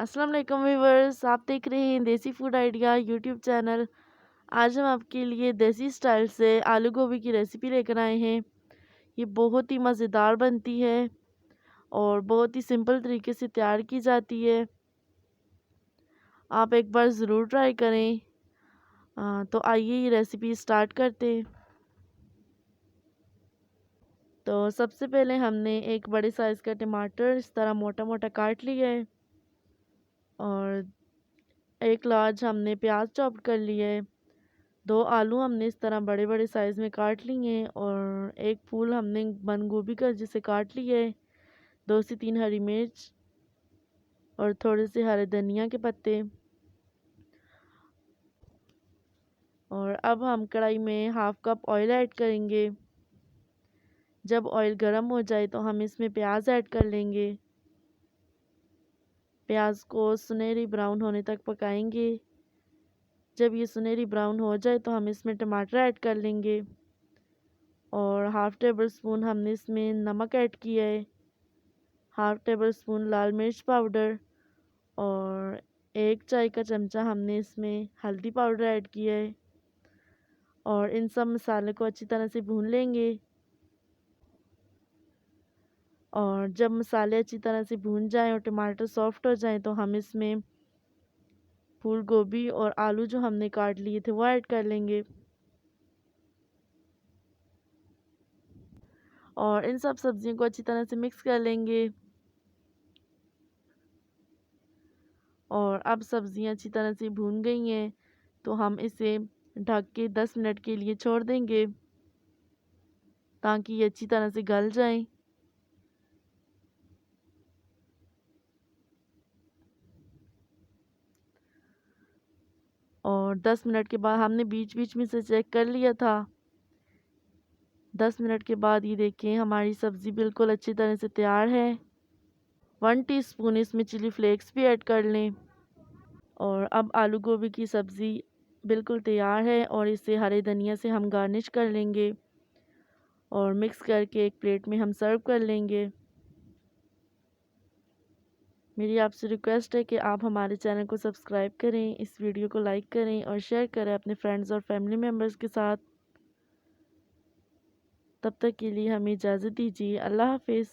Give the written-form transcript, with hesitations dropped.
अस्सलाम वालेकुम व्यूवर्स, आप देख रहे हैं देसी फूड आइडिया यूट्यूब चैनल। आज हम आपके लिए देसी स्टाइल से आलू गोभी की रेसिपी लेकर आए हैं। ये बहुत ही मज़ेदार बनती है और बहुत ही सिंपल तरीके से तैयार की जाती है। आप एक बार ज़रूर ट्राई करें। तो आइए ये रेसिपी स्टार्ट करते हैं। तो सबसे पहले हमने एक बड़े साइज़ का टमाटर इस तरह मोटा मोटा काट लिया है और एक लार्ज हमने प्याज चॉप कर लिया है। 2 आलू हमने इस तरह बड़े-बड़े साइज़ में काट लिए हैं और एक फूल हमने बंद गोभी का जिसे काट लिया है। 2 से 3 हरी मिर्च और थोड़े से हरे धनिया के पत्ते। और अब हम कढ़ाई में हाफ़ कप ऑयल ऐड करेंगे। जब ऑयल गर्म हो जाए तो हम इसमें प्याज ऐड कर लेंगे। प्याज को सुनहरी ब्राउन होने तक पकाएंगे। जब ये सुनहरी ब्राउन हो जाए तो हम इसमें टमाटर ऐड कर लेंगे और हाफ़ टेबल स्पून हमने इसमें नमक ऐड किया है। हाफ़ टेबल स्पून लाल मिर्च पाउडर और 1 चाय का चमचा हमने इसमें हल्दी पाउडर ऐड किया है और इन सब मसाले को अच्छी तरह से भून लेंगे। और जब मसाले अच्छी तरह से भून जाएं और टमाटर सॉफ्ट हो जाएं तो हम इसमें फूल गोभी और आलू जो हमने काट लिए थे वो ऐड कर लेंगे और इन सब सब्जियों को अच्छी तरह से मिक्स कर लेंगे। और अब सब्जियां अच्छी तरह से भून गई हैं तो हम इसे ढक के 10 मिनट के लिए छोड़ देंगे ताकि ये अच्छी तरह से गल जाएं। और 10 मिनट के बाद हमने बीच-बीच में से चेक कर लिया था। 10 मिनट के बाद ये देखें हमारी सब्ज़ी बिल्कुल अच्छी तरह से तैयार है। 1 टीस्पून इसमें चिली फ्लेक्स भी ऐड कर लें। और अब आलू गोभी की सब्ज़ी बिल्कुल तैयार है और इसे हरे धनिया से हम गार्निश कर लेंगे और मिक्स करके एक प्लेट में हम सर्व कर लेंगे। मेरी आपसे रिक्वेस्ट है कि आप हमारे चैनल को सब्सक्राइब करें, इस वीडियो को लाइक करें और शेयर करें अपने फ्रेंड्स और फैमिली मेम्बर्स के साथ। तब तक के लिए हमें इजाज़त दीजिए। अल्लाह हाफ़िज़।